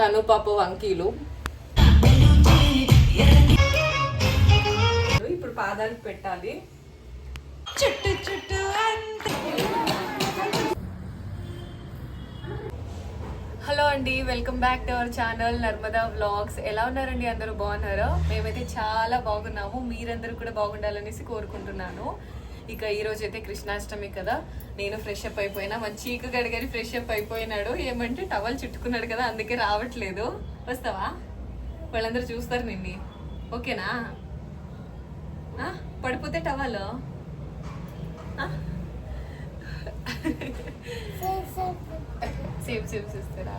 తను పాప వంకీలు. ఇప్పుడు పాదాలకు పెట్టాలి. చుట్టూ చుట్టూ హలో అండి, welcome back to our channel Narmada vlogs. ఎలా ఉన్నారండి? అందరూ బాగున్నారా? మేమైతే చాలా బాగున్నాము. మీరందరూ కూడా బాగుండాలనేసి కోరుకుంటున్నాను. ఇక ఈరోజు అయితే కృష్ణాష్టమి కదా, నేను ఫ్రెష్ అప్ అయిపోయినా. మన చీకు గడిగరి ఫ్రెష్ అప్ అయిపోయినాడు. ఏమంటే టవల్ చుట్టుకున్నాడు కదా, అందుకే రావట్లేదు. వస్తావా? వాళ్ళందరూ చూస్తారు నిన్ని. ఓకేనా? పడిపోతే టవల్ సేమ్ చూస్తారా?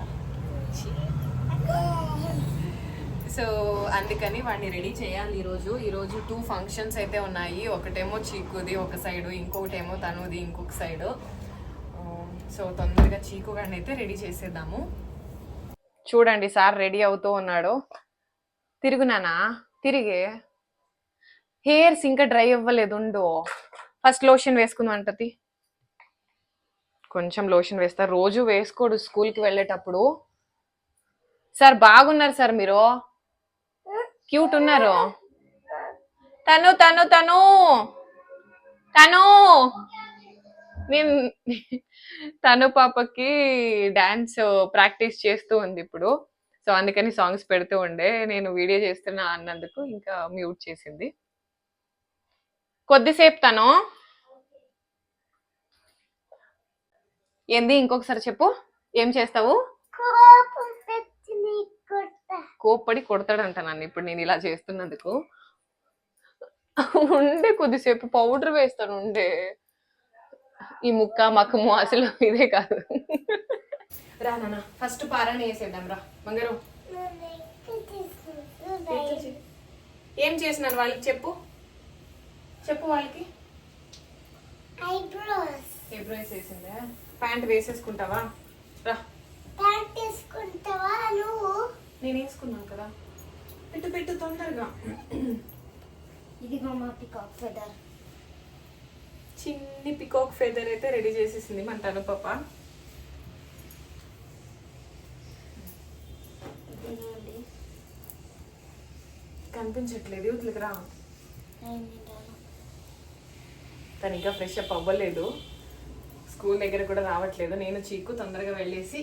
సో అందుకని వాడిని రెడీ చేయాలి. ఈరోజు 2 ఫంక్షన్స్ అయితే ఉన్నాయి. ఒకటేమో చీకుది ఒక సైడు, ఇంకొకటేమో తనుది ఇంకొక సైడు. సో తొందరగా చీకు గాడిని అయితే రెడీ చేసేద్దాము. చూడండి, సార్ రెడీ అవుతూ ఉన్నాడు. తిరుగునానా, తిరిగే. హెయిర్స్ ఇంకా డ్రై అవ్వలేదు. ఉండు, ఫస్ట్ లోషన్ వేసుకుందాం అంటది. కొంచెం లోషన్ వేస్తా. రోజు వేసుకోడు స్కూల్కి వెళ్ళేటప్పుడు. సార్ బాగున్నారు సార్, మీరు క్యూట్ ఉన్నారు. తను తను తను తను మేము తను పాపకి డాన్స్ ప్రాక్టీస్ చేస్తూ ఉంది ఇప్పుడు. సో అందుకని సాంగ్స్ పెడుతూ ఉండే, నేను వీడియో చేస్తున్నా అన్నందుకు ఇంకా మ్యూట్ చేసింది. కొద్దిసేపు తను ఏంది, ఇంకొకసారి చెప్పు. ఏం చేస్తావు? కోప్పడి కొడతాడంట నన్ను ఇప్పుడు నేను ఇలా చేస్తున్నందుకు. ఉండే కొద్దిసేపు పౌడర్ వేస్తాను. ఉండే ఈ ముక్క మకము అసలు ఇదే కాదు. రా నాన్న, ఫస్ట్ పారాని వేసేద్దాం. రా బంగారు. ఏం చేసినాను వాళ్ళకి చెప్పు. వాళ్ళకి ఐబ్రోస్ వేసిందా? ప్యాంట్ వేసేసుకుంటావా? రా. నేను వేసుకున్నాను కదా. పెట్టు తొందరగా. ఇది మా పికాక్ ఫెదర్. చిన్ని పికాక్ ఫెదర్ అయితే రెడీ చేసేసింది మన తను పాప. కనిపించట్లేదు, ఇట్లకి రా. తను ఇంకా ఫ్రెష్ అప్ అవ్వలేదు, స్కూల్ దగ్గర కూడా రావట్లేదు. నేను చీకు తొందరగా వెళ్ళేసి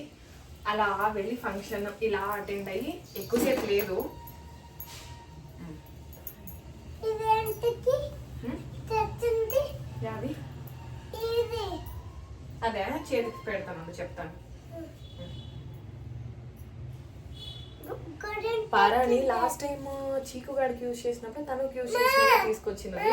అలా వెళ్ళి ఫంక్షన్ ఇలా అటెండ్ అయ్యి ఎక్కువసేపు లేదు. అదే చేతికి పెడతాను, చెప్తాను. పారాని లాస్ట్ టైం చీకు గాడికి యూజ్ చేసినప్పుడు తనకి యూజ్ చేసినప్పుడు తీసుకొచ్చినది.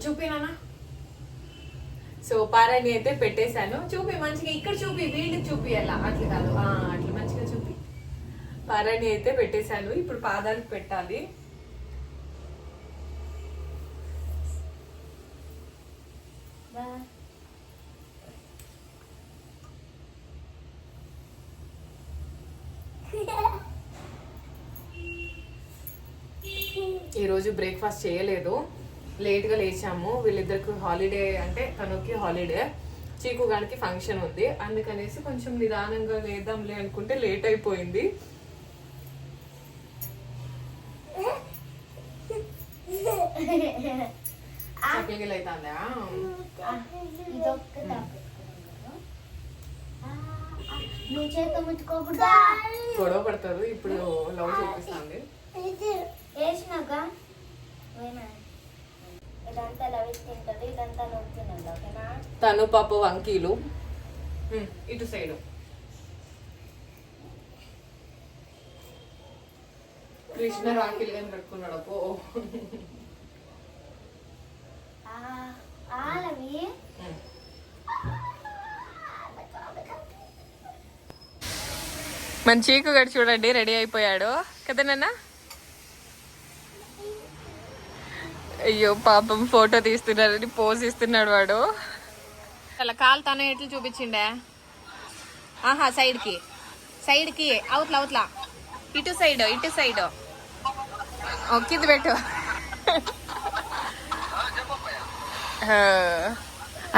చూపినానా? సో పారాని అయితే పెట్టేశాను. చూపి మంచిగా, ఇక్కడ చూపి, వీళ్ళకి చూపి. అలా అట్లా కాదు, అట్లా మంచిగా చూపి. పారాని అయితే పెట్టేశాను. ఇప్పుడు పాదాలకు పెట్టాలి. ఈరోజు బ్రేక్ఫాస్ట్ చేయలేదు, లేట్గా లేచాము. వీళ్ళిద్దరికి హాలిడే, అంటే తనకి హాలిడే, చీకు గారికి ఫంక్షన్ ఉంది. అందుకనేసి కొంచెం నిదానంగా లేద్దాంలే అనుకుంటే లేట్ అయిపోయింది. చక్కగిల్ అవుతుందా? గొడవ పడతారు. ఇప్పుడు లవ్ చూపిస్తుంది. వేసినాక ఇదంతా లవిస్తుంటది, ఇదంతా నవ్వుతున్నాడు. ఓకేనా? తను పాప వంకీలు. ఇటు సైడు కృష్ణ రాఖీలు కానీ పెట్టుకున్నాడు. అప్పో మన చీకు గడి చూడండి, రెడీ అయిపోయాడు కదా నాన్న. అయ్యో పాపం, ఫోటో తీస్తున్నాడని పోజ్ ఇస్తున్నాడు వాడు. అలా కాలు తన ఎట్లు చూపించిండే. సైడ్కి అవతల ఇటు సైడ్ ఓకే ఇది పెట్టు.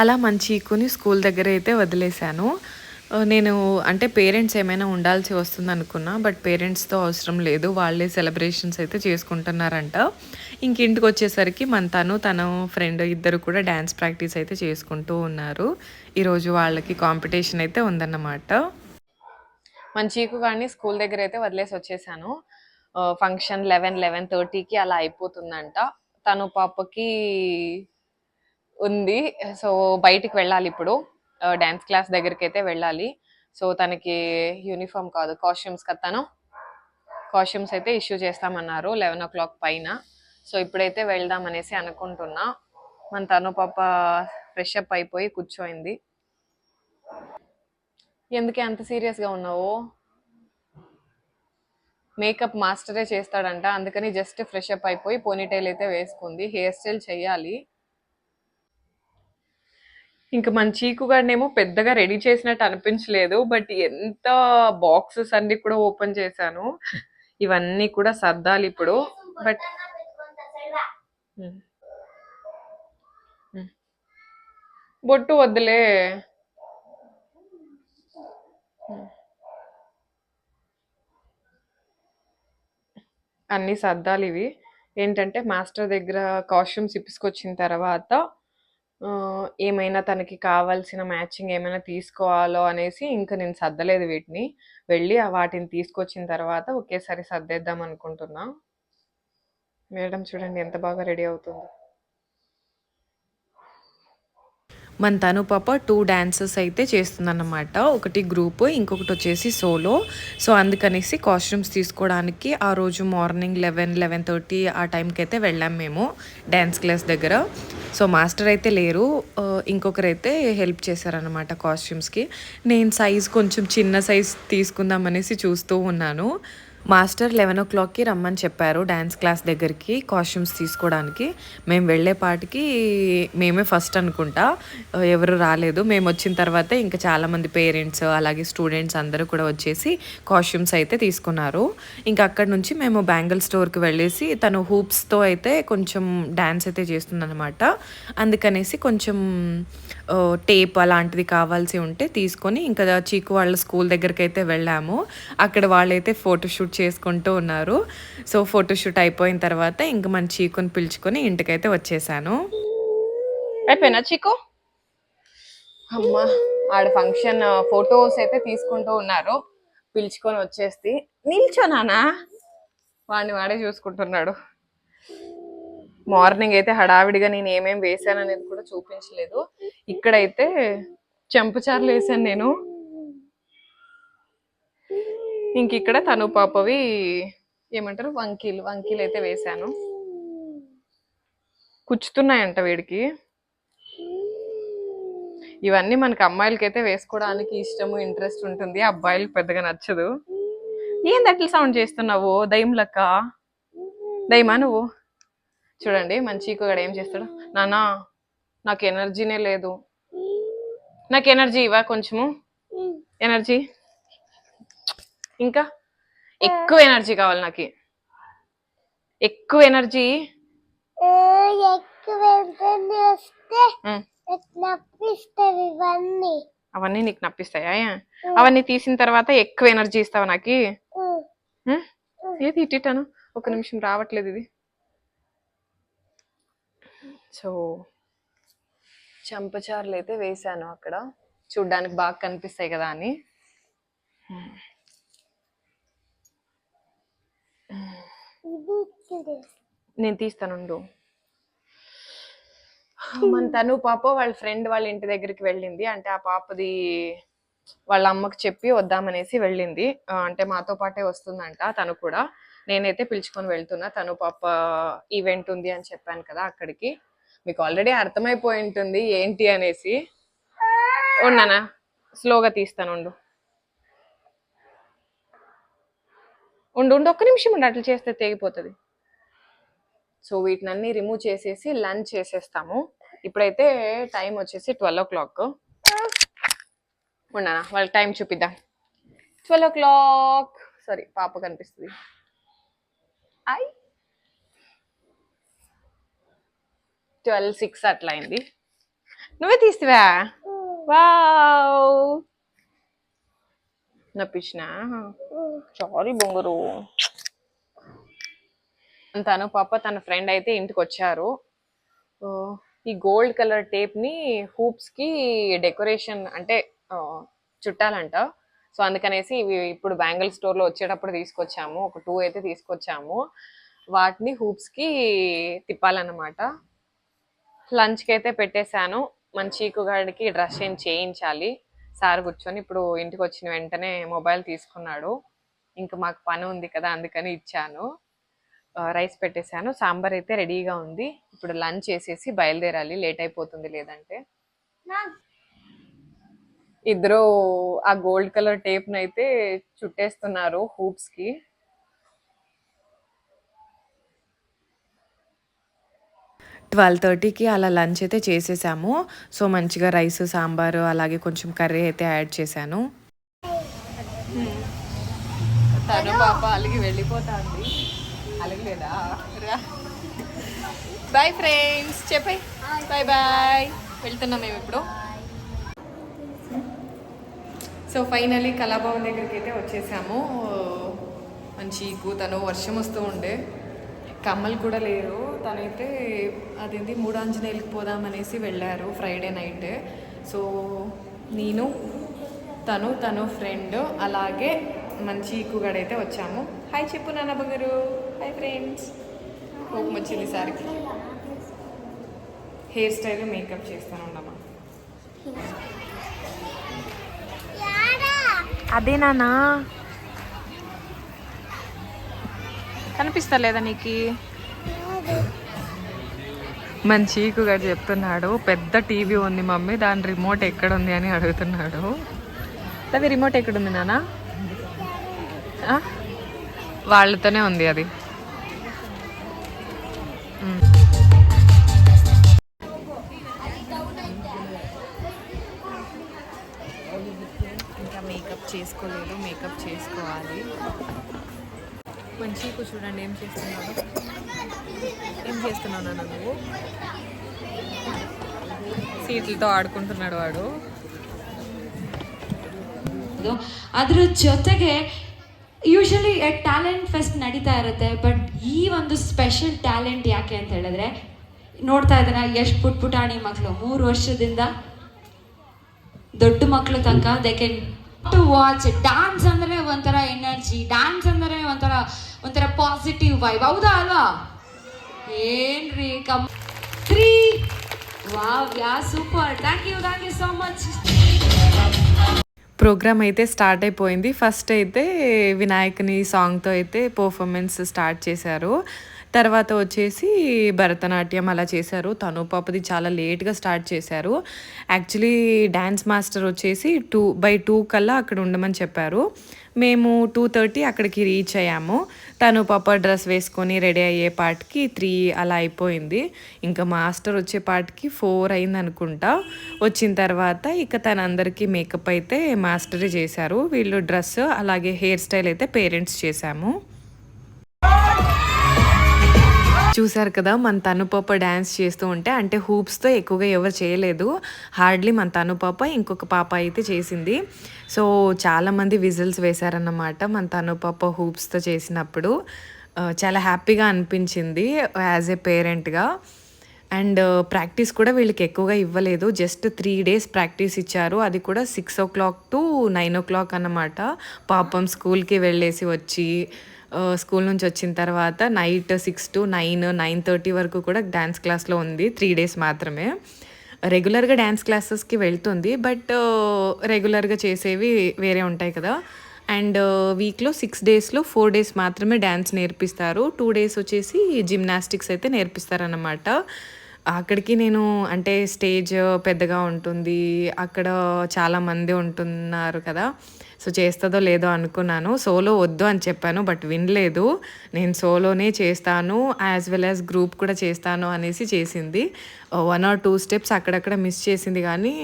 అలా మంచికుని స్కూల్ దగ్గర అయితే వదిలేశాను. నేను అంటే పేరెంట్స్ ఏమైనా ఉండాల్సి వస్తుంది అనుకున్నా, బట్ పేరెంట్స్తో అవసరం లేదు, వాళ్ళే సెలబ్రేషన్స్ అయితే చేసుకుంటున్నారంట. ఇంక ఇంటికి వచ్చేసరికి తన ఫ్రెండ్ ఇద్దరు కూడా డ్యాన్స్ ప్రాక్టీస్ అయితే చేసుకుంటూ ఉన్నారు. ఈరోజు వాళ్ళకి కాంపిటీషన్ అయితే ఉందన్నమాట. మంచికు కానీ స్కూల్ దగ్గర అయితే వదిలేసి వచ్చేసాను. ఫంక్షన్ 11:30కి అలా అయిపోతుందంట. తను పాపకి ఉంది. సో బయటికి వెళ్ళాలి ఇప్పుడు. డాన్స్ క్లాస్ దగ్గరికి అయితే వెళ్ళాలి. సో తనకి యూనిఫామ్ కాదు, కాస్ట్యూమ్స్ కదా, తను కాస్ట్యూమ్స్ అయితే ఇష్యూ చేస్తామన్నారు 11 o'clock పైన. సో ఇప్పుడైతే వెళ్దాం అనేసి అనుకుంటున్నా. తను పాప ఫ్రెష్ అప్ అయిపోయి కూర్చోయింది. ఎందుకే అంత సీరియస్గా ఉన్నావు? మేకప్ మాస్టరే చేస్తాడంట, అందుకని జస్ట్ ఫ్రెష్ అప్ అయిపోయి పోనీటైల్ అయితే వేసుకుంది. హెయిర్ స్టైల్ చెయ్యాలి. ఇంకా మన చీకు గారినేమో పెద్దగా రెడీ చేసినట్టు అనిపించలేదు, బట్ ఎంత బాక్సెస్ అన్ని కూడా ఓపెన్ చేశాను. ఇవన్నీ కూడా సర్దాలి ఇప్పుడు. బట్ బొట్టు వద్దులే. అన్నీ సర్దాలి. ఇవి ఏంటంటే మాస్టర్ దగ్గర కాస్ట్యూమ్స్ ఇప్పించుకొచ్చిన తర్వాత ఏమైనా తనకి కావాల్సిన మ్యాచింగ్ ఏమైనా తీసుకోవాలో అనేసి ఇంకా నేను సర్దలేదు వీటిని. వెళ్ళి వాటిని తీసుకొచ్చిన తర్వాత ఒకేసారి సర్దేద్దాం అనుకుంటున్నా. మేడం చూడండి ఎంత బాగా రెడీ అవుతుందో. తను పాప 2 డాన్సెస్ అయితే చేస్తుందన్నమాట. ఒకటి గ్రూప్, ఇంకొకటి వచ్చేసి సోలో. సో అందుకనేసి కాస్ట్యూమ్స్ తీసుకోవడానికి ఆ రోజు మార్నింగ్ 11:30 ఆ టైంకి అయితే వెళ్ళాం మేము డ్యాన్స్ క్లాస్ దగ్గర. సో మాస్టర్ అయితే లేరు, ఇంకొకరైతే హెల్ప్ చేశారనమాట కాస్ట్యూమ్స్కి. నేను సైజ్ కొంచెం చిన్న సైజ్ తీసుకుందాం అనేసి చూస్తూ ఉన్నాను. మాస్టర్ 11 o'clockకి రమ్మని చెప్పారు డ్యాన్స్ క్లాస్ దగ్గరికి కాస్ట్యూమ్స్ తీసుకోవడానికి. మేము వెళ్ళేపాటికి మేమే ఫస్ట్ అనుకుంటా, ఎవరు రాలేదు. మేము వచ్చిన తర్వాత ఇంకా చాలామంది పేరెంట్స్ అలాగే స్టూడెంట్స్ అందరూ కూడా వచ్చేసి కాస్ట్యూమ్స్ అయితే తీసుకున్నారు. ఇంకా అక్కడ నుంచి మేము బ్యాంగిల్ స్టోర్కి వెళ్ళేసి తను హూప్స్తో అయితే కొంచెం డ్యాన్స్ అయితే చేస్తుందన్నమాట. అందుకనేసి కొంచెం టేప్ అలాంటిది కావాల్సి ఉంటే తీసుకొని ఇంకా చీకు వాళ్ళ స్కూల్ దగ్గరికి అయితే వెళ్ళాము. అక్కడ వాళ్ళైతే ఫోటోషూట్ చేసుకుంటూ ఉన్నారు. సో ఫోటోషూట్ అయిపోయిన తర్వాత ఇంక మన చీకుని పిలుచుకొని ఇంటికైతే వచ్చేసాను. అయిపోయినా చీకు? అమ్మా ఆడ ఫంక్షన్ ఫొటోస్ అయితే తీసుకుంటూ ఉన్నారు. పిలుచుకొని వచ్చేసి నిల్చోనానా వాడిని వాడే చూసుకుంటున్నాడు. మార్నింగ్ అయితే హడావిడిగా నేను ఏమేం వేసాను అనేది కూడా చూపించలేదు. ఇక్కడైతే చెంపచారులు వేసాను నేను. ఇంక ఇక్కడ తను పాపవి ఏమంటారు వంకీలు అయితే వేసాను. కుచ్చుతున్నాయంట వీడికి. ఇవన్నీ మనకి అమ్మాయిలకి అయితే వేసుకోవడానికి ఇష్టము ఇంట్రెస్ట్ ఉంటుంది, అబ్బాయిలకు పెద్దగా నచ్చదు. ఏంది అట్లా సౌండ్ చేస్తున్నావు దయ్యం లెక్క? దయ్యమా నువ్వు? చూడండి మంచి కూడా ఏం చేస్తాడు. నానా నాకు ఎనర్జీనే లేదు, నాకు ఎనర్జీ ఇవా కొంచెము ఎనర్జీ, ఇంకా ఎక్కువ ఎనర్జీ కావాలి నాకు, ఎక్కువ ఎనర్జీ. అవన్నీ నీకు నప్పిస్తాయా? అవన్నీ తీసిన తర్వాత ఎక్కువ ఎనర్జీ ఇస్తావా నాకు? ఏది ఇట్టాను, ఒక నిమిషం రావట్లేదు ఇది. సో చెంపచారులు అయితే వేసాను అక్కడ, చూడ్డానికి బాగా కనిపిస్తాయి కదా అని. నేను తీస్తానుండు. తను పాప వాళ్ళ ఫ్రెండ్ వాళ్ళ ఇంటి దగ్గరికి వెళ్ళింది. అంటే ఆ పాపది వాళ్ళ అమ్మకి చెప్పి వద్దామనేసి వెళ్ళింది. అంటే మాతో పాటే వస్తుందంట తను కూడా. నేనైతే పిలుచుకొని వెళ్తున్నా. తను పాప ఈవెంట్ ఉంది అని చెప్పాను కదా అక్కడికి. మీకు ఆల్రెడీ అర్థమైపోయి ఉంటుంది ఏంటి అనేసి. ఉన్నానా స్లోగా తీస్తాను ఉండు ఒక్క నిమిషం ఉండి, అట్లా చేస్తే తెగిపోతుంది. సో వీటినన్నీ రిమూవ్ చేసేసి లంచ్ చేసేస్తాము. ఇప్పుడైతే టైం వచ్చేసి 12 o'clock. ఉన్నానా వాళ్ళ టైం చూపిద్దాం. 12 o'clock. సారీ పాప కనిపిస్తుంది. 12:06 అట్లా అయింది. నువ్వే తీస్తావా? వావ్, నప్పించిన. సారీ బొంగురు. తను పాప తన ఫ్రెండ్ అయితే ఇంటికి వచ్చారు. ఈ గోల్డ్ కలర్ టేప్ ని హూప్స్ కి డెకరేషన్ అంటే చుట్టాలంట. సో అందుకనేసి ఇవి ఇప్పుడు బ్యాంగిల్ స్టోర్ లో వచ్చేటప్పుడు తీసుకొచ్చాము. ఒక 2 అయితే తీసుకొచ్చాము. వాటిని హూప్స్ కి తిప్పాలన్నమాట. లంచ్ కి అయితే పెట్టేశాను. మన చీకుగాడికి డ్రెస్ చేంజ్ చేయించాలి. సార్ కూర్చొని ఇప్పుడు ఇంటికి వచ్చిన వెంటనే మొబైల్ తీసుకున్నాడు. ఇంకా మాకు పని ఉంది కదా అందుకని ఇచ్చాను. రైస్ పెట్టేశాను. సాంబార్ అయితే రెడీగా ఉంది. ఇప్పుడు లంచ్ చేసేసి బయలుదేరాలి, లేట్ అయిపోతుంది లేదంటే. ఇద్దరు ఆ గోల్డ్ కలర్ టేప్ నైతే చుట్టేస్తున్నారు హూప్స్ కి. ట్వెల్వ్ అలా లంచ్ అయితే చేసేసాము. సో మంచిగా రైస్, సాంబారు, అలాగే కొంచెం కర్రీ అయితే యాడ్ చేశాను. తను పాప అలిగి వెళ్ళిపోతుంది. అలగలేదా? బాయ్ ఫ్రెండ్స్ చెప్పే. Bye bye. వెళ్తున్నాం మేము ఇప్పుడు. సో ఫైనలీ కళాభవన్ దగ్గరికి అయితే వచ్చేసాము. మంచి తను వర్షం వస్తూ ఉండే, కమ్మలు కూడా లేరు. తనైతే అదేంటి మూడాంజనేయులకి పోదామనేసి వెళ్ళారు ఫ్రైడే నైట్. సో నేను తను ఫ్రెండ్ అలాగే మంచి కూగడైతే వచ్చాము. హాయ్ చెప్పు నాన్న బంగారు. Hi friends. కోపం వచ్చింది సార్కి. హెయిర్ స్టైల్ మేకప్ చేస్తాను ఉండమ్మా. అదే నాన్న కనిపిస్తలేదా నీకు? మంచి కూగడు చెప్తున్నాడు, పెద్ద టీవీ ఉంది మమ్మీ, దాని రిమోట్ ఎక్కడుంది అని అడుగుతున్నాడు. అది రిమోట్ ఎక్కడుంది నాన్న? వాళ్ళతోనే ఉంది అది. ఇంకా మేకప్ చేసుకోలేదు, మేకప్ చేసుకోవాలి. మంచి చూడండి ఏం చేస్తున్నావు, ఏం చేస్తున్నావు నాన్న నువ్వు? సీట్లతో ఆడుకుంటున్నాడు వాడు. ಅದ್ರ ಜೊತೆಗೆ ಯೂಶಲಿ ಟ್ಯಾಲೆಂಟ್ ಫೆಸ್ಟ್ ನಡೀತಾ ಇರುತ್ತೆ. ಬಟ್ ಈ ಒಂದು ಸ್ಪೆಷಲ್ ಟ್ಯಾಲೆಂಟ್ ಯಾಕೆ ಅಂತ ಹೇಳಿದ್ರೆ, ನೋಡ್ತಾ ಇದ್ದೀರಾ ಎಷ್ಟು ಪುಟಾಣಿ ಮಕ್ಕಳು 3 ವರ್ಷದಿಂದ ದೊಡ್ಡ ಮಕ್ಕಳು ತನಕ they can to watch. Dance ಅಂದರೆ ಒಂಥರ ಎನರ್ಜಿ, ಡ್ಯಾನ್ಸ್ ಅಂದರೆ ಒಂಥರ ಪಾಸಿಟಿವ್ ವೈಬ್, ಹೌದಾ ಅಲ್ವಾ? ಏನ್ರಿ 3 wow yeah super. Thank you so much. Programme అయితే స్టార్ట్ అయిపోయింది. ఫస్ట్ అయితే వినాయకుని సాంగ్తో అయితే పర్ఫార్మెన్స్ స్టార్ట్ చేశారు. తర్వాత వచ్చేసి భరతనాట్యం అలా చేశారు. తను పాపది చాలా లేట్గా స్టార్ట్ చేశారు. యాక్చువల్లీ డ్యాన్స్ మాస్టర్ వచ్చేసి 2 కల్లా అక్కడ ఉండమని చెప్పారు. మేము 2:30 అక్కడికి రీచ్ అయ్యాము. తను పాప డ్రెస్ వేసుకొని రెడీ అయ్యే పాటికి 3 అలా అయిపోయింది. ఇంకా మాస్టర్ వచ్చే పాటికి 4 అయింది అనుకుంటా. వచ్చిన తర్వాత ఇక తనందరికీ మేకప్ అయితే మాస్టరే చేశారు. వీళ్ళు డ్రెస్ అలాగే హెయిర్ స్టైల్ అయితే పేరెంట్స్ చేశాము. చూసారు కదా, మన తను పాప డ్యాన్స్ చేస్తూ ఉంటే, అంటే హూప్స్తో ఎక్కువగా ఎవరు చేయలేదు, హార్డ్లీ మన తను పాప ఇంకొక పాప అయితే చేసింది. సో చాలామంది విజిల్స్ వేశారన్నమాట మన తను పాప హూప్స్తో చేసినప్పుడు. చాలా హ్యాపీగా అనిపించింది యాజ్ ఏ పేరెంట్గా. అండ్ ప్రాక్టీస్ కూడా వీళ్ళకి ఎక్కువగా ఇవ్వలేదు, జస్ట్ 3 days ప్రాక్టీస్ ఇచ్చారు. అది కూడా 6 o'clock to 9 o'clock అన్నమాట. పాపం స్కూల్కి వెళ్ళేసి వచ్చి స్కూల్ నుంచి వచ్చిన తర్వాత నైట్ 6 to 9, 9:30 వరకు కూడా డ్యాన్స్ క్లాస్లో ఉంది. 3 days మాత్రమే. రెగ్యులర్గా డ్యాన్స్ క్లాసెస్కి వెళ్తుంది, బట్ రెగ్యులర్గా చేసేవి వేరే ఉంటాయి కదా. అండ్ వీక్లో 6 daysలో 4 days మాత్రమే డ్యాన్స్ నేర్పిస్తారు. 2 days వచ్చేసి జిమ్నాస్టిక్స్ అయితే నేర్పిస్తారన్నమాట. అక్కడికి నేను అంటే స్టేజ్ పెద్దగా ఉంటుంది, అక్కడ చాలామంది ఉంటున్నారు కదా, సో చేస్తుందో లేదో అనుకున్నాను. సోలో వద్దు అని చెప్పాను, బట్ వినలేదు. నేను సోలోనే చేస్తాను యాజ్ వెల్ యాజ్ గ్రూప్ కూడా చేస్తాను అనేసి చేసింది. 1 or 2 steps అక్కడక్కడ మిస్ చేసింది కానీ,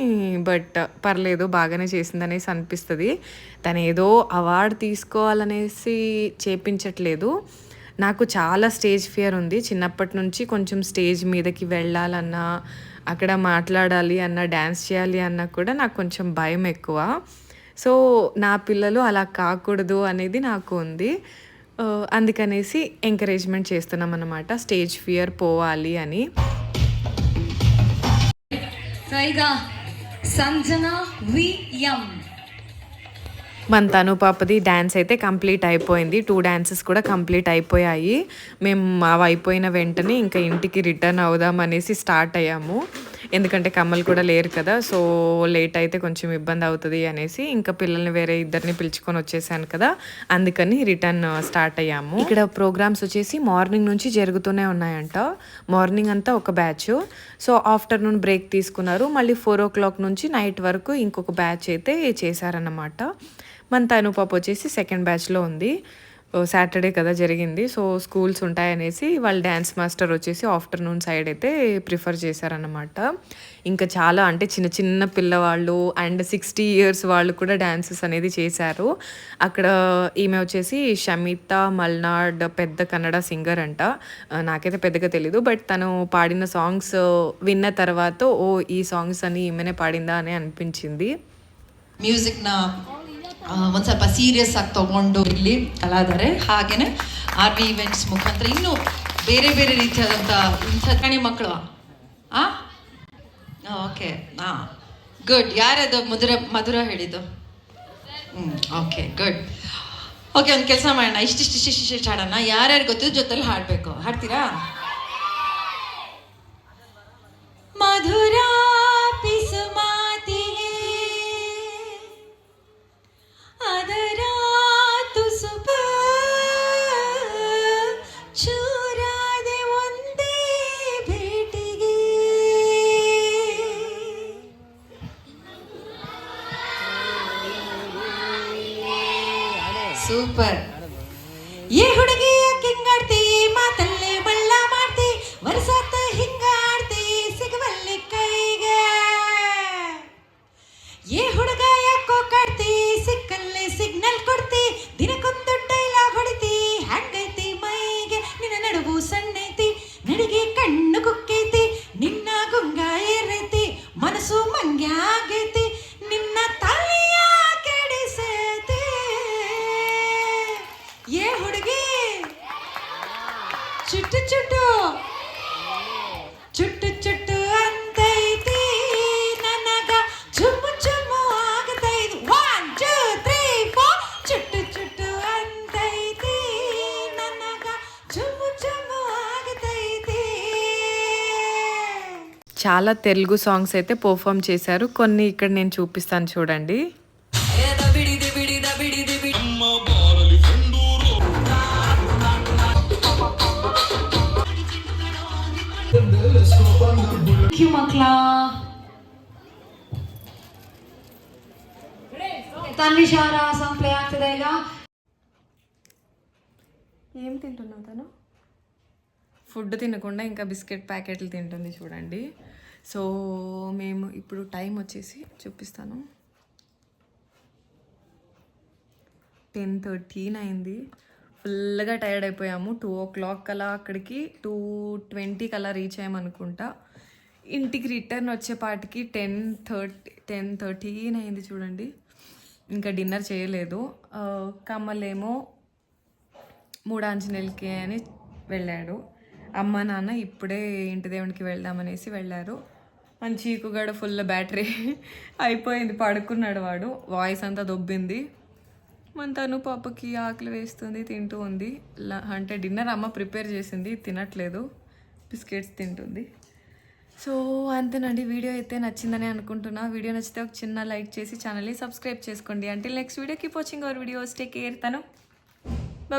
బట్ పర్లేదు బాగానే చేసింది అనేసి అనిపిస్తుంది. తను ఏదో అవార్డు తీసుకోవాలనేసి చేపించట్లేదు, నాకు చాలా స్టేజ్ ఫియర్ ఉంది. చిన్నప్పటి నుంచి కొంచెం స్టేజ్ మీదకి వెళ్ళాలన్నా, అక్కడ మాట్లాడాలి అన్నా, డ్యాన్స్ చేయాలి అన్నా కూడా నాకు కొంచెం భయం ఎక్కువ. సో నా పిల్లలు అలా కాకూడదు అనేది నాకు ఉంది. అందుకనేసి ఎంకరేజ్మెంట్ చేస్తున్నాం అన్నమాట, స్టేజ్ ఫియర్ పోవాలి అని. సంజన విఎం మన తను పాపది డ్యాన్స్ అయితే కంప్లీట్ అయిపోయింది. 2 డాన్సెస్ కూడా కంప్లీట్ అయిపోయాయి. మేము అవి అయిపోయిన వెంటనే ఇంకా ఇంటికి రిటర్న్ అవుదాం అనేసి స్టార్ట్ అయ్యాము. ఎందుకంటే కమ్మలు కూడా లేరు కదా, సో లేట్ అయితే కొంచెం ఇబ్బంది అవుతుంది అనేసి ఇంకా పిల్లల్ని వేరే ఇద్దరిని పిలుచుకొని వచ్చేసాను కదా, అందుకని రిటర్న్ స్టార్ట్ అయ్యాము. ఇక్కడ ప్రోగ్రామ్స్ వచ్చేసి మార్నింగ్ నుంచి జరుగుతూనే ఉన్నాయంట. మార్నింగ్ అంతా ఒక బ్యాచ్, సో ఆఫ్టర్నూన్ బ్రేక్ తీసుకున్నారు. మళ్ళీ 4 o'clock నుంచి నైట్ వరకు ఇంకొక బ్యాచ్ అయితే చేశారన్నమాట. మన తను పాప వచ్చేసి సెకండ్ బ్యాచ్లో ఉంది. సాటర్డే కదా జరిగింది, సో స్కూల్స్ ఉంటాయనేసి వాళ్ళ డ్యాన్స్ మాస్టర్ వచ్చేసి ఆఫ్టర్నూన్ సైడ్ అయితే ప్రిఫర్ చేశారన్నమాట. ఇంకా చాలా అంటే చిన్న చిన్న పిల్లవాళ్ళు అండ్ 60 years వాళ్ళు కూడా డ్యాన్సెస్ అనేది చేశారు. అక్కడ ఈమె వచ్చేసి షమిత మల్నాడ్, పెద్ద కన్నడ సింగర్ అంట. నాకైతే పెద్దగా తెలీదు, బట్ తను పాడిన సాంగ్స్ విన్న తర్వాత ఓ ఈ సాంగ్స్ అని ఈమెనే పాడిందా అని అనిపించింది. ಮ್ಯೂಸಿಕ್ನ ಒಂದು ಸ್ವಲ್ಪ ಸೀರಿಯಸ್ ಆಗಿ ತೊಗೊಂಡು ಇಲ್ಲಿ ಕಲಾವಿದರೆ ಹಾಗೆಯೇ RV ಇವೆಂಟ್ಸ್ ಮುಖಾಂತರ ಇನ್ನೂ ಬೇರೆ ಬೇರೆ ರೀತಿಯಾದಂಥ ಇಂಥ ಮಕ್ಕಳು ಓಕೆ ಗುಡ್. ಯಾರದು ಮಧುರ ಹೇಳಿದ್ದು? Okay good. ಓಕೆ, ಒಂದು ಕೆಲಸ ಮಾಡೋಣ, ಇಷ್ಟಿಷ್ಟು ಹಾಡೋಣ. ಯಾರ್ಯಾರು ಗೊತ್ತಿದ್ದು ಜೊತೆಲಿ ಹಾಡಬೇಕು. ಹಾಡ್ತೀರಾ? ಮಧುರ ಪಿಸುಮಾತಿ ಅದರ ತುಸುಪ ಚೂರಾದೆ ಒಂದೇ ಭೇಟಿಗೆ ಸೂಪರ್. ಏ ಹುಡುಗಿ ಯಾಕೆ ಹಿಂಗಾಡ್ತಿ, ಮಾತಲ್ಲೇ ಮಳ್ಳ ಮಾಡ್ತಿ, ವರ್ಷಾತ ಹಿಂಗಾಡ್ತಿ ಸಿಗವಲ್ಲಿ ಕೈಗೆ. ಏ ಹುಡುಗ ಯಾಕೋ ಕಾಡ್ತಿ, ಸಿಕ್ಕಲ್ಲಿ ಸಿಗ್ನಲ್ ಕೊಡ್ತಿ, ದಿನಕ್ಕೊಂದು ಡೈಲಾಗ್ ಹೊಡಿತಿ, ಹ್ಯಾಂಗೈತಿ ಮೈಗೆ ನಿನ್ನ ನಡುವು ಸಣ್ಣೈತಿ, ನಡಿಗೆ ಕಣ್ಣು ಕುಕ್ಕೈತಿ, ನಿನ್ನ ಗುಂಗ ಏರೈತಿ, ಮನಸ್ಸು ಮಂಗ್ಯ ಆಗೈತಿ, ನಿನ್ನ ತಲೆಯ ಕೆಡಿಸೈತಿ. ಏ ಹುಡುಗಿ ಚುಟ್ಟು ಚುಟ್ಟು ಚುಟ್ಟು ಚುಟ್ಟು ಅಂತೈತಿ, ನನಗ ಚುಮ್ಮು ಚುಮ್ಮು ಆಗತೈತಿ. 1 2 3 4 ಚುಟ್ಟು ಚುಟ್ಟು ಅಂತೈತಿ, ನನಗ ಚುಮ್ಮು ಚುಮ್ಮು ಆಗತೈತಿ. చాలా తెలుగు సాంగ్స్ అయితే పర్ఫామ్ చేశారు. కొన్ని ఇక్కడ నేను చూపిస్తాను చూడండి. ಮಕ್ಕಳ ತನ್ವಿಶಾರ ಸಾಂಗ್ ಪ್ಲೇ ಆಗ್ತದೆ ಈಗ. ఏం తింటున్నావు తను? ఫుడ్ తినకుండా ఇంకా బిస్కెట్ ప్యాకెట్లు తింటుంది చూడండి. సో మేము ఇప్పుడు టైం వచ్చేసి చూపిస్తాను, 10:13 అయింది. ఫుల్గా టైర్డ్ అయిపోయాము. 2 o'clock కల్లా అక్కడికి 2:20 కల్లా రీచ్ అయ్యామనుకుంటా. ఇంటికి రిటర్న్ వచ్చేపాటికి 10:13 అయింది చూడండి. ఇంకా డిన్నర్ చేయలేదు. కమ్మలేమో 3 ఆంజనేయులకి అని వెళ్ళాడు. అమ్మ నాన్న ఇప్పుడే ఇంటి దేవునికి వెళ్దామనేసి వెళ్ళారు. మన చీకుగడ ఫుల్ బ్యాటరీ అయిపోయింది, పడుకున్నాడు వాడు. వాయిస్ అంతా దొబ్బింది. మన తను పాపకి ఆకలి వేస్తుంది, తింటూ ఉంది. అంటే డిన్నర్ అమ్మ ప్రిపేర్ చేసింది, తినట్లేదు, బిస్కెట్స్ తింటుంది. సో అంతేనండి. వీడియో అయితే నచ్చిందని అనుకుంటున్నా. వీడియో నచ్చితే ఒక చిన్న లైక్ చేసి ఛానల్ని సబ్స్క్రైబ్ చేసుకోండి. అంటే next video keep watching our videos. Take care. తను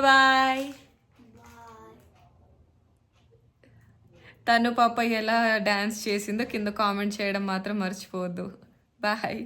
బాయ్. తను పాప ఎలా డ్యాన్స్ చేసిందో కింద కామెంట్ చేయడం మాత్రం మర్చిపోవద్దు. బాయ్.